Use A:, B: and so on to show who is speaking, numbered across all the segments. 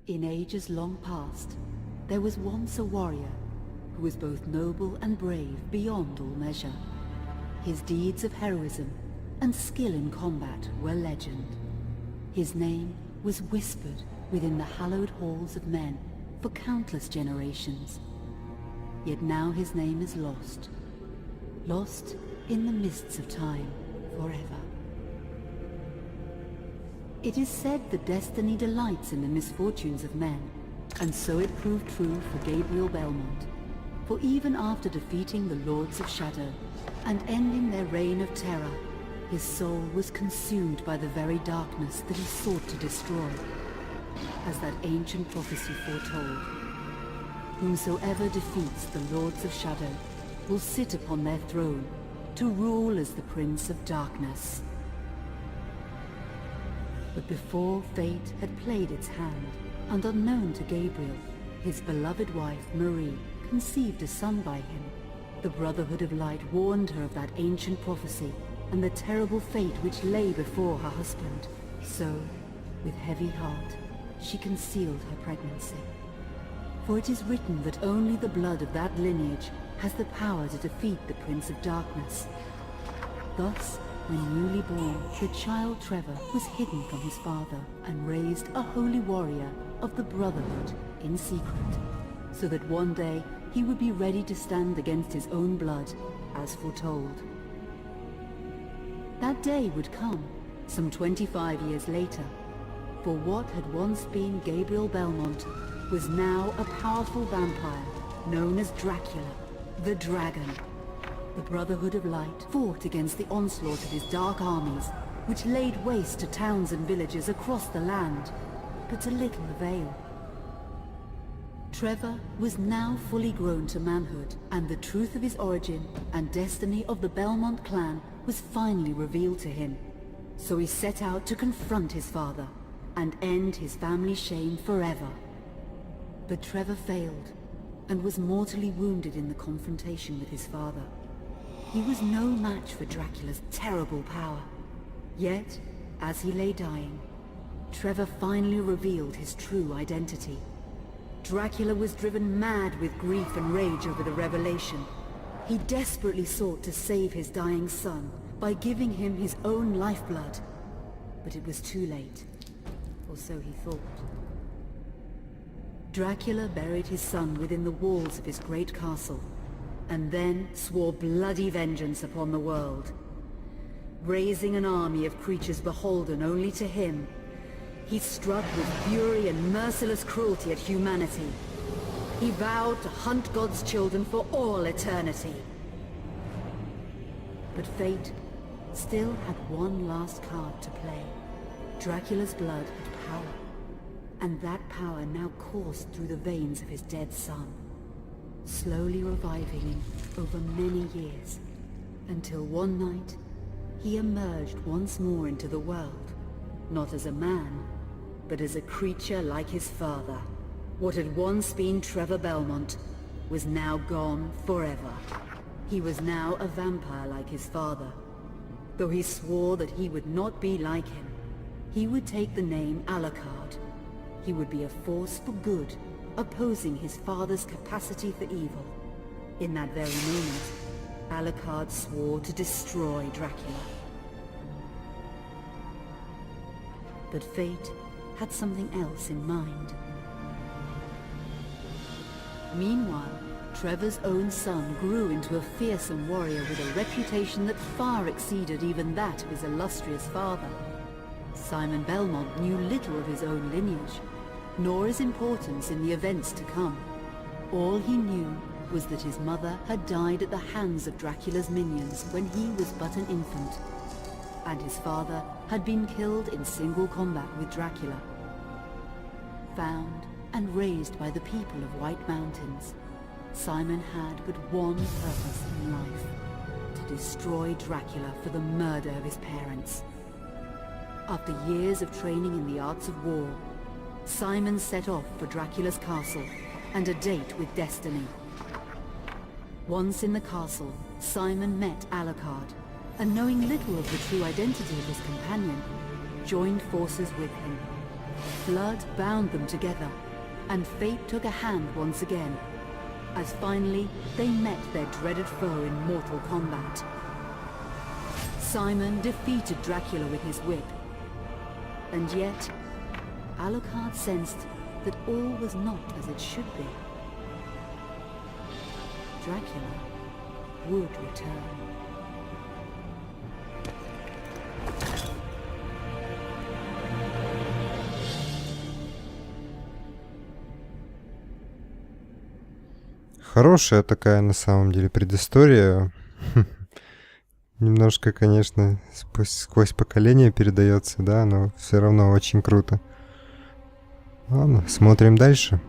A: In ages long past, there was once a warrior who was both noble and brave beyond all measure. His deeds of heroism and skill in combat were legend. His name was whispered within the hallowed halls of men for countless generations. Yet now his name is lost. Lost in the mists of time forever. It is said that destiny delights in the misfortunes of men, and so it proved true for Gabriel Belmont. For even after defeating the Lords of Shadow and ending their reign of terror, his soul was consumed by the very darkness that he sought to destroy. As that ancient prophecy foretold, whomsoever defeats the Lords of Shadow will sit upon their throne to rule as the Prince of Darkness. But before fate had played its hand, and unknown to Gabriel, his beloved wife Marie conceived a son by him. The Brotherhood of Light warned her of that ancient prophecy and the terrible fate which lay before her husband. So, with heavy heart, she concealed her pregnancy. For it is written that only the blood of that lineage has the power to defeat the Prince of Darkness. Thus, when newly born, the child Trevor was hidden from his father and raised a holy warrior of the Brotherhood in secret, so that one day he would be ready to stand against his own blood, as foretold. That day would come, some 25 years later, for what had once been Gabriel Belmont was now a powerful vampire known as Dracula, the Dragon. The Brotherhood of Light fought against the onslaught of his dark armies, which laid waste to towns and villages across the land, but to little avail. Trevor was now fully grown to manhood, and the truth of his origin and destiny of the Belmont clan was finally revealed to him. So he set out to confront his father and end his family's shame forever. But Trevor failed and was mortally wounded in the confrontation with his father. He was no match for Dracula's terrible power. Yet, as he lay dying, Trevor finally revealed his true identity. Dracula was driven mad with grief and rage over the revelation. He desperately sought to save his dying son by giving him his own lifeblood. But it was too late, or so he thought. Dracula buried his son within the walls of his great castle, and then swore bloody vengeance upon the world. Raising an army of creatures beholden only to him, he struck with fury and merciless cruelty at humanity. He vowed to hunt God's children for all eternity. But fate still had one last card to play. Dracula's blood had power, and that power now coursed through the veins of his dead son, slowly reviving him over many years, until one night he emerged once more into the world, not as a man, but as a creature like his father. What had once been Trevor Belmont was now gone forever. He was now a vampire like his father. Though he swore that he would not be like him, he would take the name Alucard. He would be a force for good, opposing his father's capacity for evil. In that very moment, Alucard swore to destroy Dracula. But fate had something else in mind. Meanwhile, Trevor's own son grew into a fearsome warrior with a reputation that far exceeded even that of his illustrious father. Simon Belmont knew little of his own lineage, nor his importance in the events to come. All he knew was that his mother had died at the hands of Dracula's minions when he was but an infant, and his father had been killed in single combat with Dracula. Found and raised by the people of White Mountains, Simon had but one purpose in life: to destroy Dracula for the murder of his parents. After years of training in the arts of war, Simon set off for Dracula's castle and a date with destiny. Once in the castle, Simon met Alucard, and knowing little of the true identity of his companion, joined forces with him, Blood bound them together, and fate took a hand once again, as finally they met their dreaded foe in mortal combat. Simon defeated Dracula with his whip, and yet Alucard sensed that all was not as it should be. Dracula would return.
B: Хорошая такая на самом деле предыстория. Немножко, конечно, сквозь поколения передается, да, но все равно очень круто. Ладно, смотрим дальше.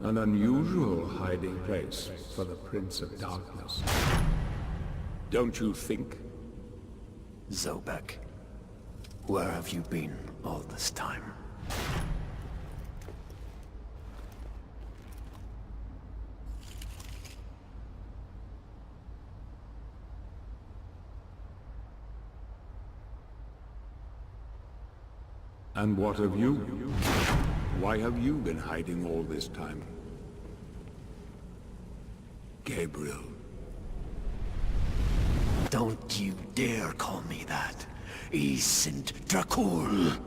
C: An unusual hiding place for the Prince of Darkness. Don't you think?
D: Zobek, where have you been all this time?
C: And what of you? Why have you been hiding all this time? Gabriel.
D: Don't you dare call me that. I sind Dracul.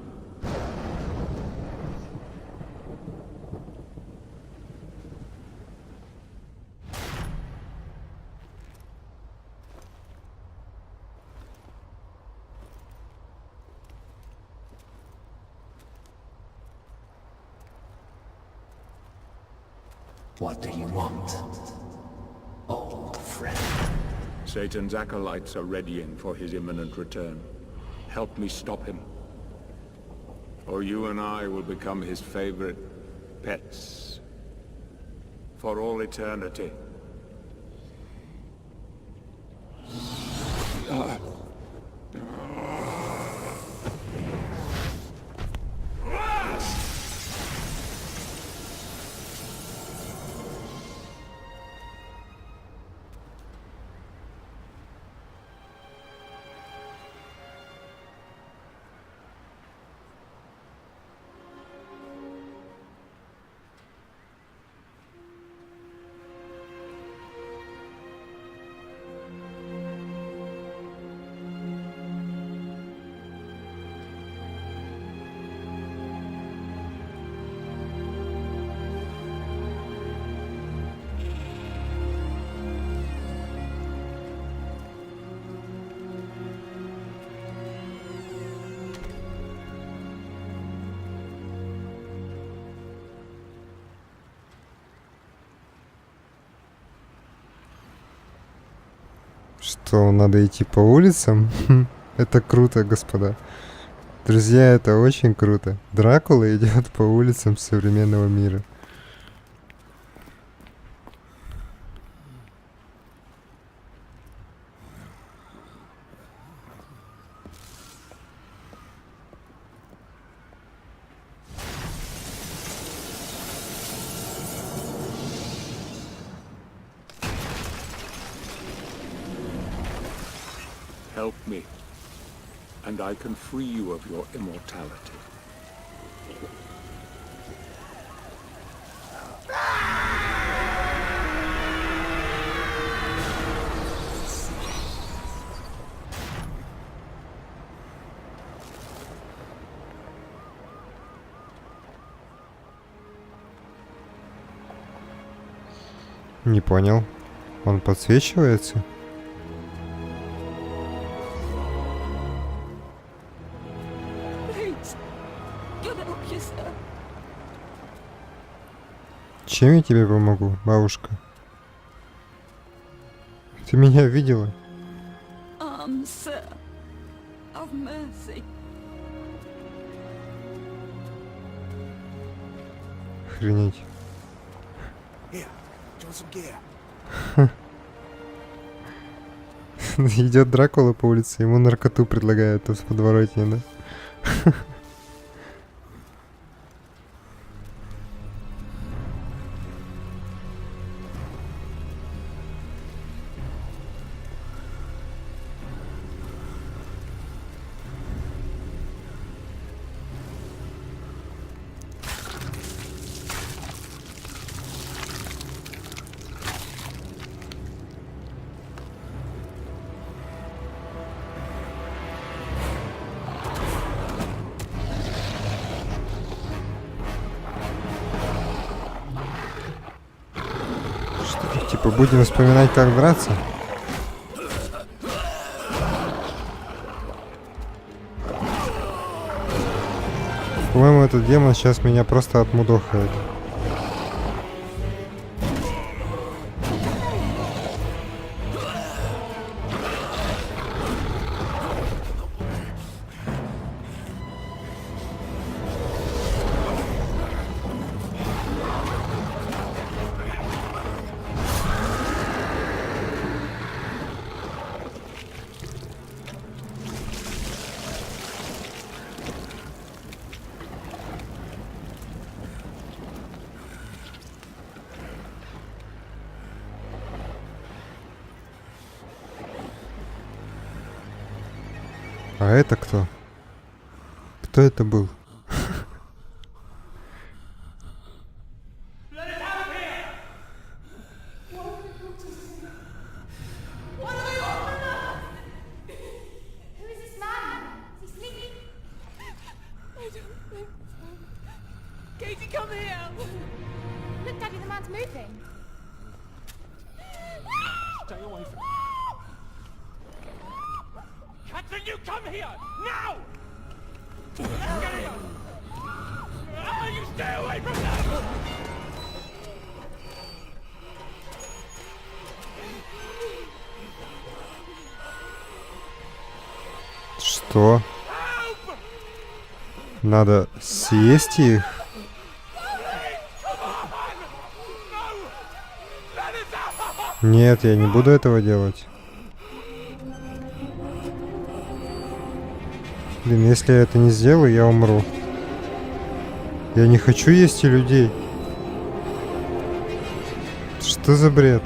D: What do you want, old friend?
C: Satan's acolytes are readying for his imminent return. Help me stop him. Or you and I will become his favorite pets. For all eternity.
B: Что, надо идти по улицам? Это круто, господа. Друзья, это очень круто. Дракула идет по улицам современного мира.
C: Help me, and I can free you of your immortality.
B: Не понял. Он подсвечивается? Чем я тебе помогу, бабушка? Ты меня видела? Охренеть. Идет Дракула по улице, ему наркоту предлагают в подворотне, да? Типа будем вспоминать, как драться? По-моему, этот демон сейчас меня просто отмудохает. А это кто? Кто это был?
E: You come here now! Get here! You stay away from them!
B: Что? Надо съесть их? Нет, я не буду этого делать. Блин, если я это не сделаю, я умру. Я не хочу есть и людей. Что за бред?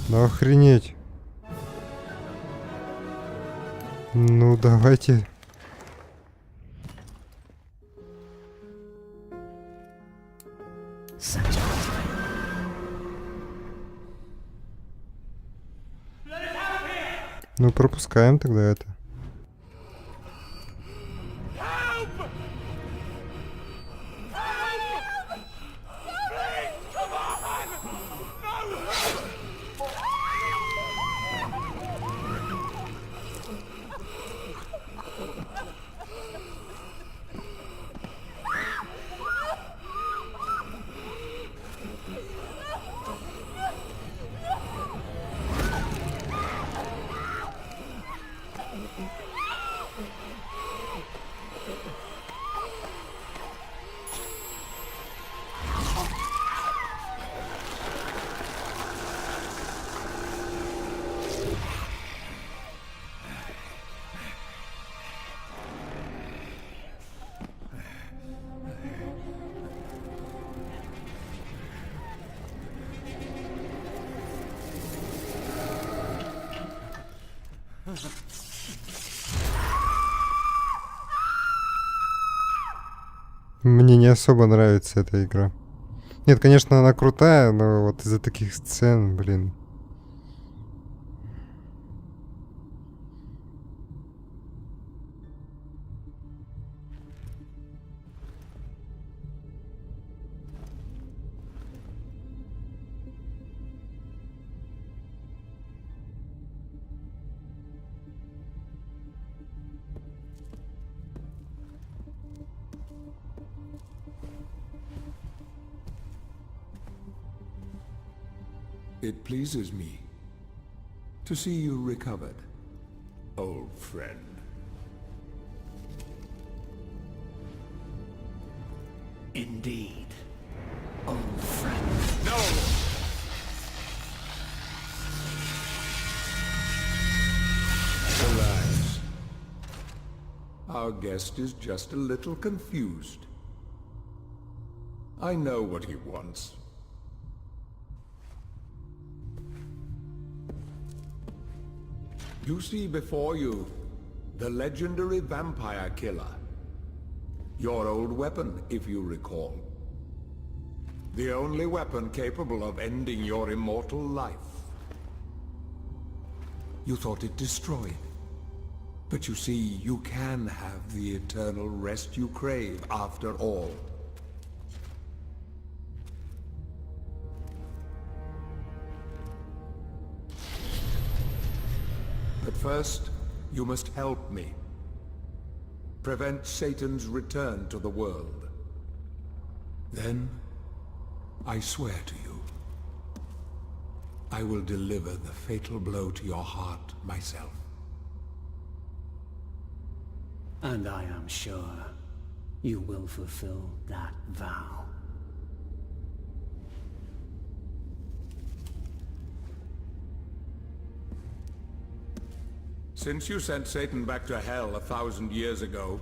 B: Ну охренеть. Ну давайте. Ну пропускаем тогда это. Мне не особо нравится эта игра. Нет, конечно, она крутая, но вот из-за таких сцен, блин.
C: It pleases me to see you recovered, old friend.
D: Indeed, old friend.
C: No! Relax. Our guest is just a little confused. I know what he wants. You see before you the legendary vampire killer. Your old weapon, if you recall. The only weapon capable of ending your immortal life. You thought it destroyed. But you see, you can have the eternal rest you crave after all. But first, you must help me. Prevent Satan's return to the world. Then, I swear to you, I will deliver the fatal blow to your heart myself.
D: And I am sure you will fulfill that vow.
C: Since you sent Satan back to hell 1,000 years ago,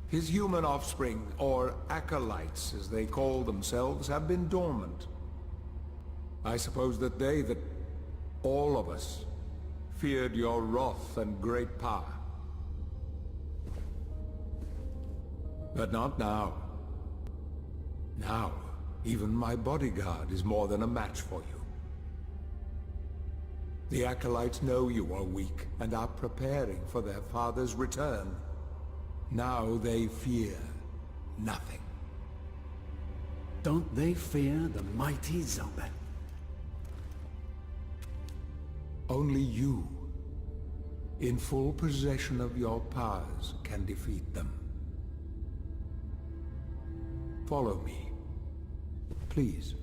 C: his human offspring, or acolytes as they call themselves, have been dormant. I suppose that all of us, feared your wrath and great power. But not now. Now, even my bodyguard is more than a match for you. The acolytes know you are weak and are preparing for their father's return. Now they fear nothing.
D: Don't they fear the mighty Zobek?
C: Only you, in full possession of your powers, can defeat them. Follow me, please.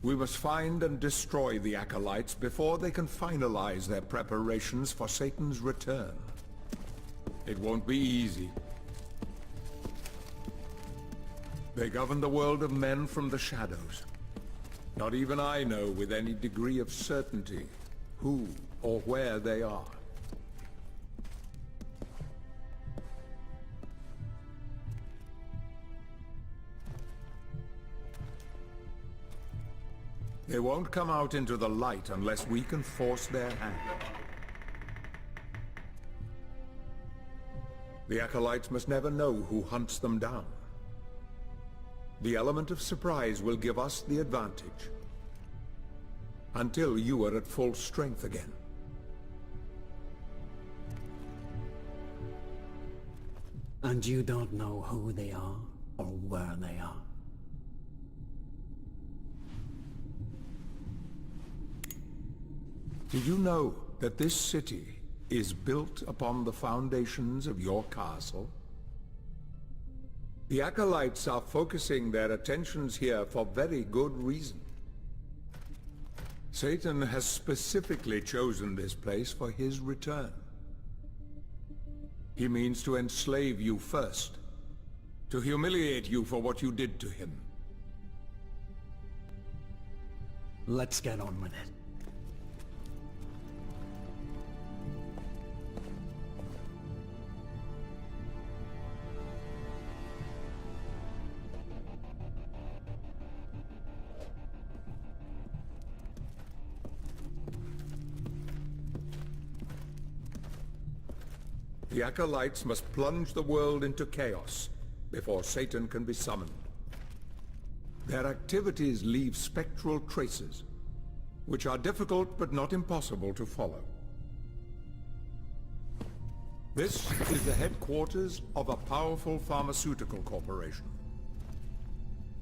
C: We must find and destroy the acolytes before they can finalize their preparations for Satan's return. It won't be easy. They govern the world of men from the shadows. Not even I know with any degree of certainty who or where they are. They won't come out into the light unless we can force their hand. The acolytes must never know who hunts them down. The element of surprise will give us the advantage. Until you are at full strength again.
D: And you don't know who they are or where they are?
C: Did you know that this city is built upon the foundations of your castle? The acolytes are focusing their attentions here for very good reason. Satan has specifically chosen this place for his return. He means to enslave you first, to humiliate you for what you did to him.
D: Let's get on with it.
C: The acolytes must plunge the world into chaos before Satan can be summoned. Their activities leave spectral traces, which are difficult but not impossible to follow. This is the headquarters of a powerful pharmaceutical corporation.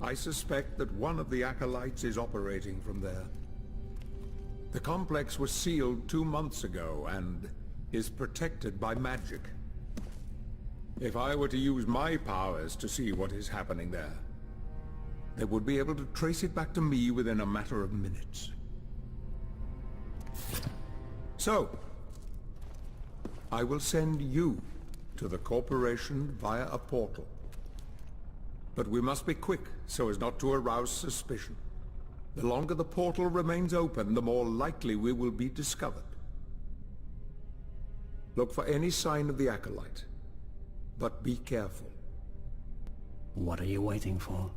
C: I suspect that one of the acolytes is operating from there. The complex was sealed 2 months ago and is protected by magic. If I were to use my powers to see what is happening there, they would be able to trace it back to me within a matter of minutes. So, I will send you to the corporation via a portal. But we must be quick so as not to arouse suspicion. The longer the portal remains open, the more likely we will be discovered. Look for any sign of the acolyte, but be careful.
D: What are you waiting for?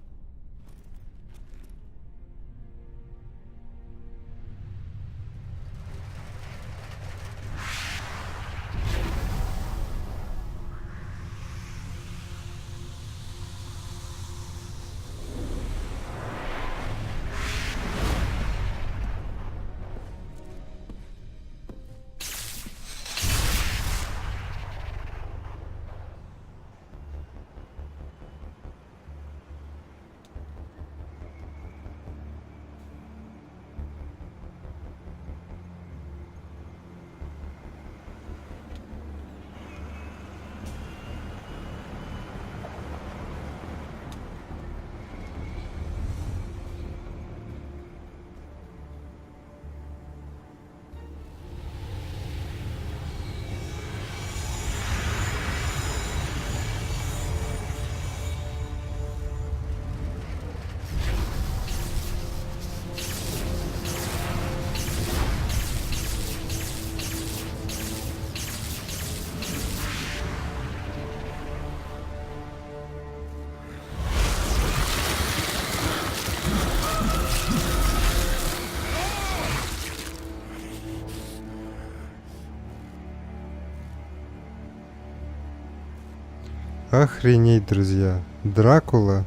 B: Охренеть, друзья. Дракула.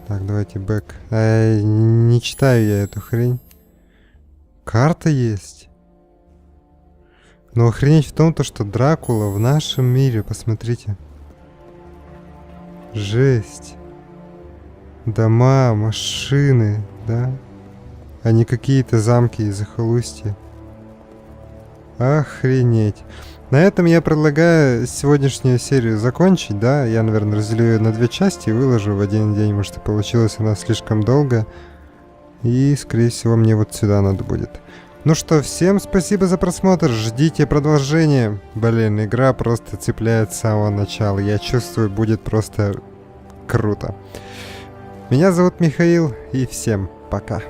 B: Так, давайте бэк. Не читаю я эту хрень. Карта есть. Но охренеть в том, что Дракула в нашем мире, посмотрите. Жесть. Дома, машины, да? А не какие-то замки и захолустья. Охренеть. На этом я предлагаю сегодняшнюю серию закончить, да? Я, наверное, разделю ее на 2 части и выложу в один день, может, и получилось она слишком долго. И, скорее всего, мне вот сюда надо будет. Ну что, всем спасибо за просмотр, ждите продолжения. Блин, игра просто цепляет с самого начала. Я чувствую, будет просто круто. Меня зовут Михаил, и всем пока.